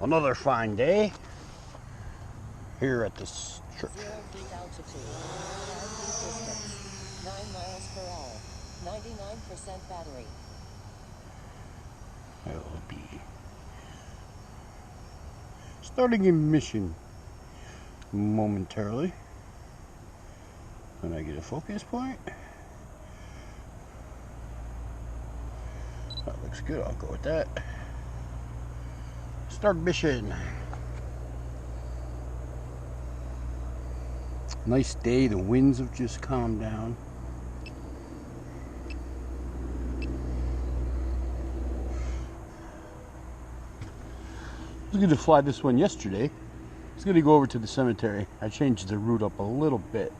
Another fine day here at this church. 0 feet altitude, 5 feet distance, 9 miles per hour, 99% battery. I'll be starting a mission momentarily when I get a focus point. That looks good, I'll go with that. Start mission. Nice day, the winds have just calmed down. I was going to fly this one yesterday. I was going to go over to the cemetery. I changed the route up a little bit.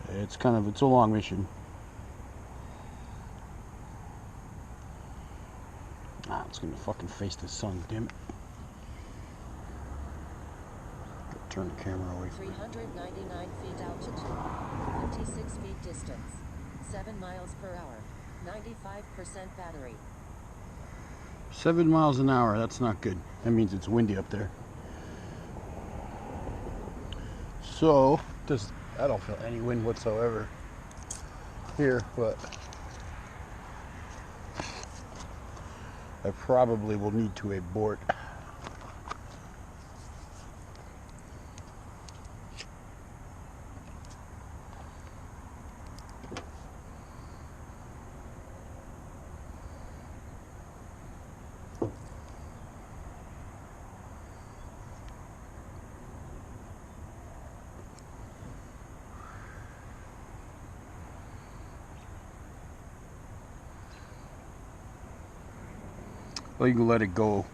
It's a long mission. It's going to fucking face the sun, damn it. Turn the camera away. 399 feet altitude, 56 feet distance, 7 miles per hour, 95% battery. 7 miles an hour, that's not good. That means it's windy up there. So, I don't feel any wind whatsoever here, but I probably will need to abort. Well, you can let it go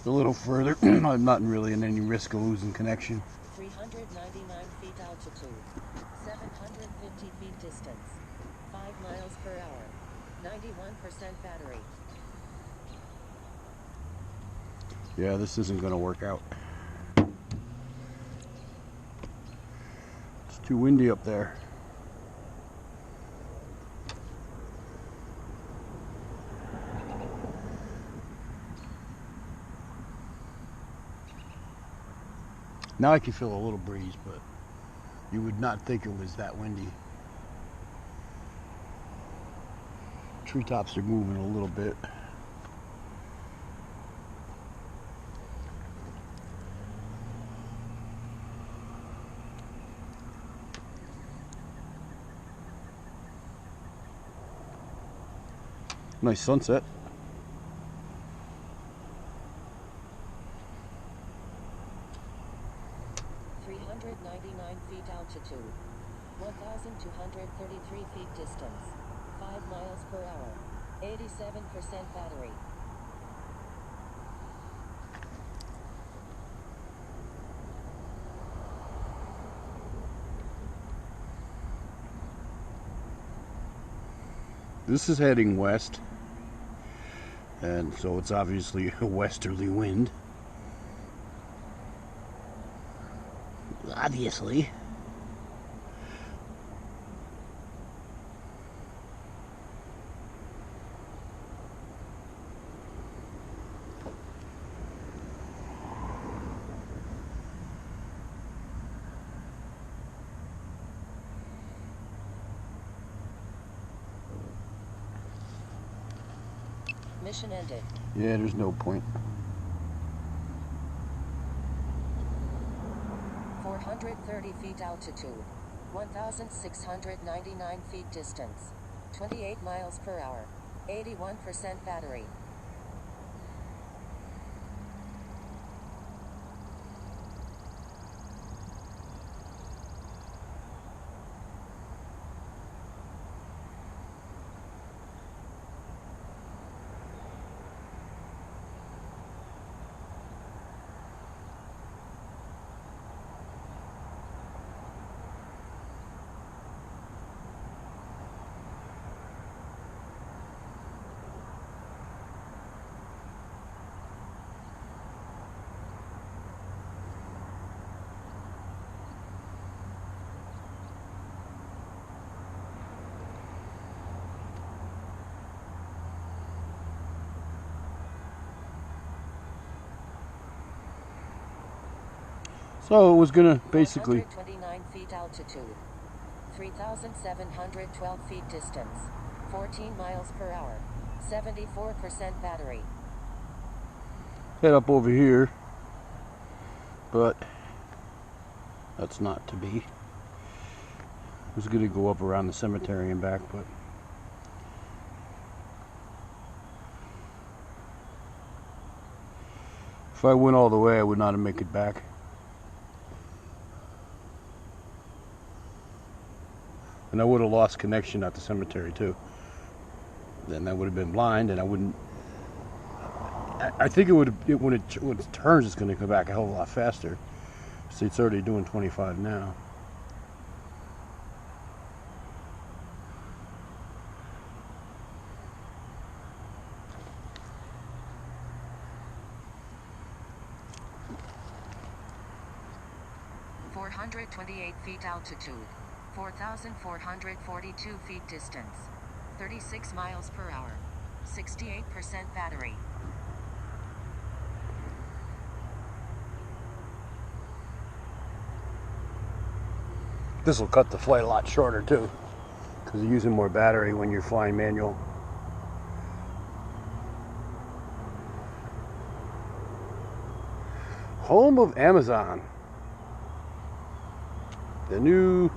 a little further. I'm not really in any risk of losing connection. 399 feet altitude, 750 feet distance, 5 miles per hour, 91% battery. Yeah, this isn't going to work out. It's too windy up there. Now I can feel a little breeze, but you would not think it was that windy. Treetops are moving a little bit. Nice sunset. Feet altitude, 1,233 feet distance, 5 miles per hour, 87% battery. This is heading west, and so it's obviously a westerly wind. Obviously. Mission ended. Yeah, there's no point. 430 feet altitude, 1,699 feet distance, 28 miles per hour, 81% battery. So it was gonna basically 129 feet altitude, 3,712 feet distance, 14 miles per hour, 74% battery. head up over here, but that's not to be. It was gonna go up around the cemetery and back, but if I went all the way, I would not have made it back. And I would have lost connection at the cemetery too. Then I would have been blind, and I wouldn't. I think when it turns, it's going to come back a hell of a lot faster. See, it's already doing 25 now. .428 feet altitude, 4,442 feet distance, 36 miles per hour, 68% battery. This will cut the flight a lot shorter too, because you're using more battery when you're flying manual. Home of Amazon. The new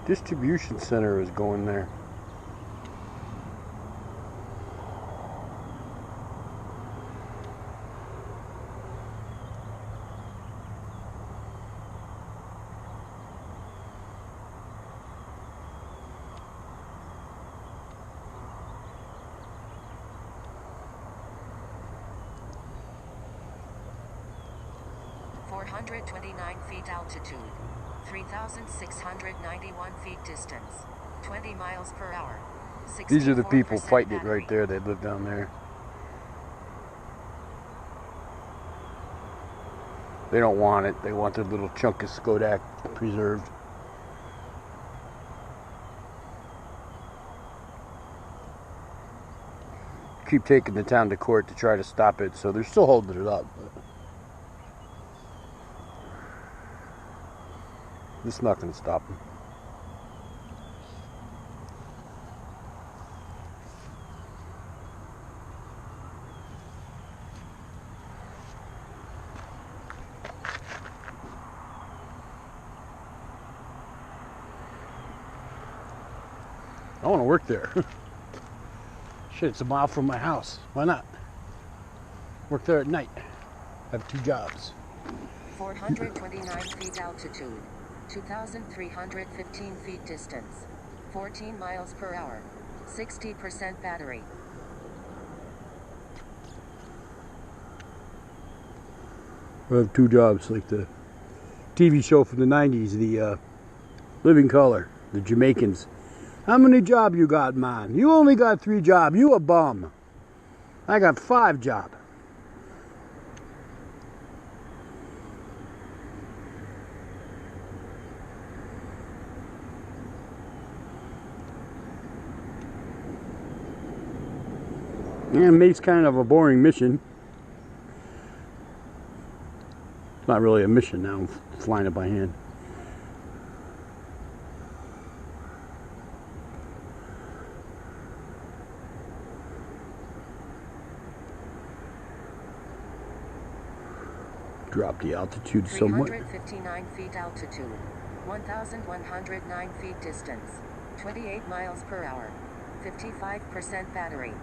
distribution center is going there. .429 feet altitude, 3,691 feet distance, 20 miles per hour. These are the people 64% fighting it battery. right there. They live down there. They don't want it. They want their little chunk of Skodak preserved. Keep taking the town to court to try to stop it, so they're still holding it up. This is not going to stop them. I want to work there. Shit, it's a mile from my house. Why not? Work there at night. Have 2 jobs. 429 feet altitude, 2,315 feet distance, 14 miles per hour, 60% battery. I have 2 jobs, like the TV show from the 90s, the Living Color, the Jamaicans. How many jobs you got, man? You only got 3 jobs. You a bum. I got 5 jobs. Yeah, mate's kind of a boring mission. It's not really a mission now. I'm flying it by hand. Drop the altitude somewhat. 359 feet altitude, 1,109 feet distance, 28 miles per hour, 55% battery.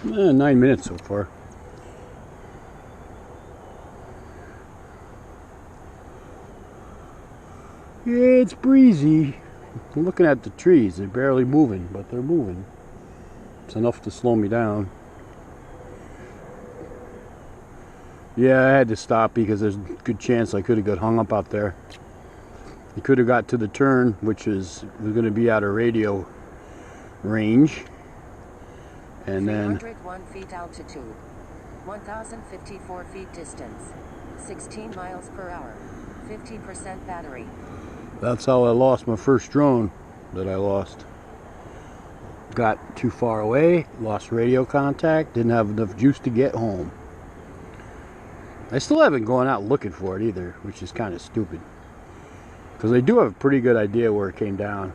Eh, 9 minutes so far. Yeah, it's breezy. I'm looking at the trees. They're barely moving, but they're moving. It's enough to slow me down. Yeah, I had to stop because there's a good chance I could have got hung up out there. I could have got to the turn, which is going to be out of radio range. And then 301 feet altitude, 1,054 feet distance, 16 miles per hour, 50% battery. that's how I lost my first drone that I lost. Got too far away, lost radio contact, didn't have enough juice to get home. I still haven't gone out looking for it either, which is kind of stupid. Because I do have a pretty good idea where it came down.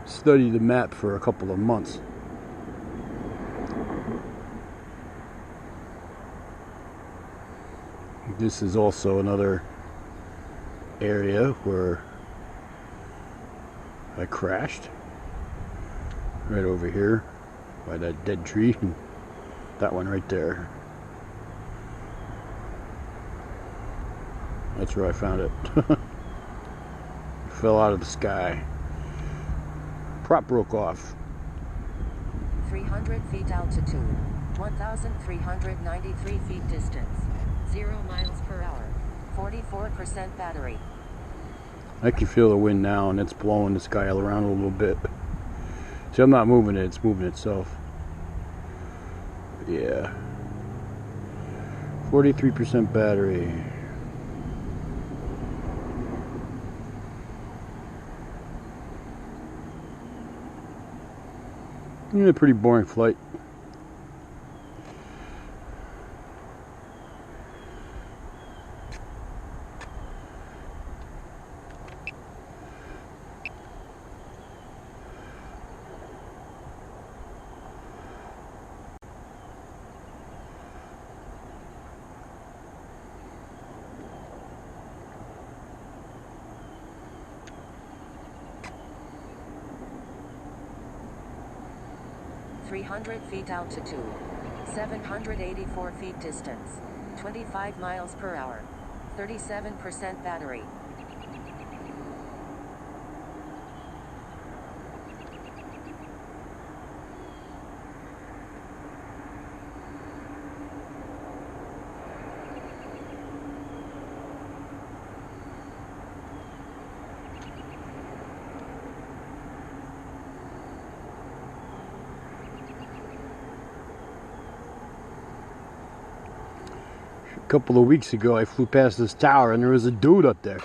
Studied the map for a couple of months. This is also another area where I crashed. Right over here by that dead tree. That one right there. That's where I found it. It fell out of the sky. Prop broke off. 300 feet altitude, 1,393 feet distance, 0 miles per hour, 44% battery. I can feel the wind now, and it's blowing this guy around a little bit. See, I'm not moving it, it's moving itself. Yeah. 43% battery. A pretty boring flight. .300 feet altitude, 784 feet distance, 25 miles per hour, 37% battery. A couple of weeks ago I flew past this tower and there was a dude up there.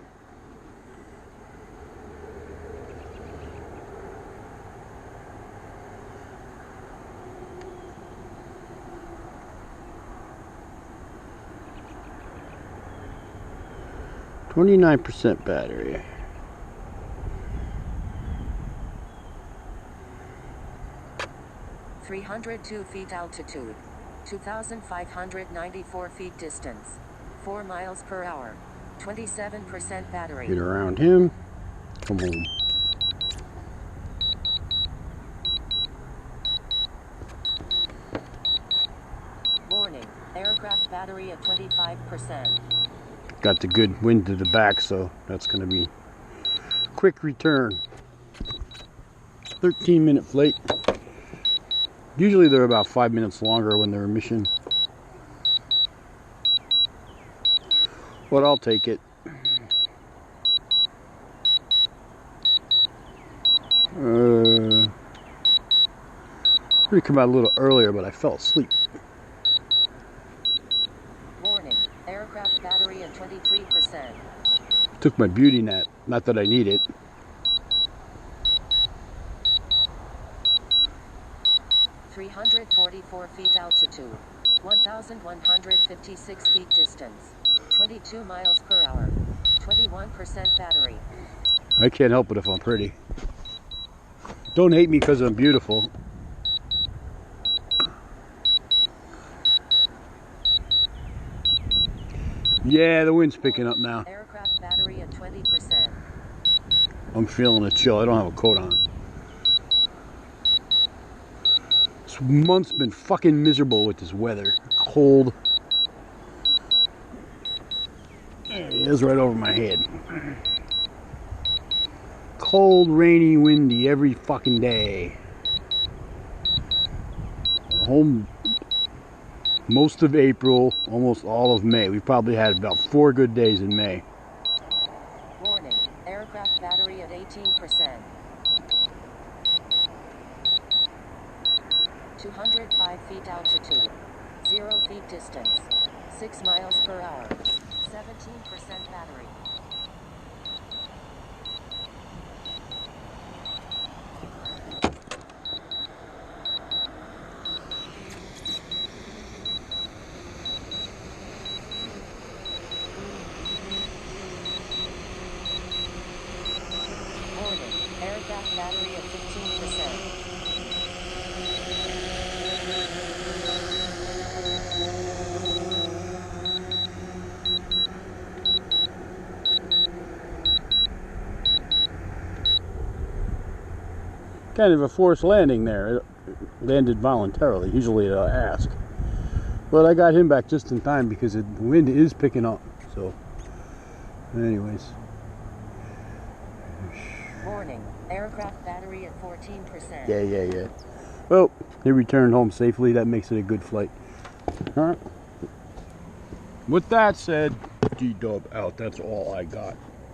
.29% battery. .302 feet altitude, 2,594 feet distance, 4 miles per hour, 27% battery. Get around him. Come on. Warning, aircraft battery at 25%. Got the good wind to the back, so that's going to be quick return. 13-minute flight. Usually they're about 5 minutes longer when they're in mission. But I'll take it. We come out a little earlier, but I fell asleep. Warning, aircraft battery at 23%. Took my beauty nap. Not that I need it. .344 feet altitude, 1,156 feet distance, 22 miles per hour, 21% battery. I can't help it if I'm pretty. Don't hate me because I'm beautiful. Yeah, the wind's picking up now. Aircraft battery at 20%. I'm feeling a chill. I don't have a coat on. This month's been fucking miserable with this weather. Cold. There he is, right over my head. Cold, rainy, windy every fucking day. Home most of April, almost all of May. We've probably had about 4 good days in May. Warning, aircraft battery at 18%. 205 feet altitude. 0 feet distance. 6 miles per hour. 17% battery. Warning, aircraft battery at 15%. Kind of a forced landing there. It landed voluntarily. Usually it'll ask. But I got him back just in time because the wind is picking up. So, anyways. Warning, aircraft battery at 14%. Yeah. Well, he returned home safely. That makes it a good flight. All right. With that said, G-Dub out. That's all I got.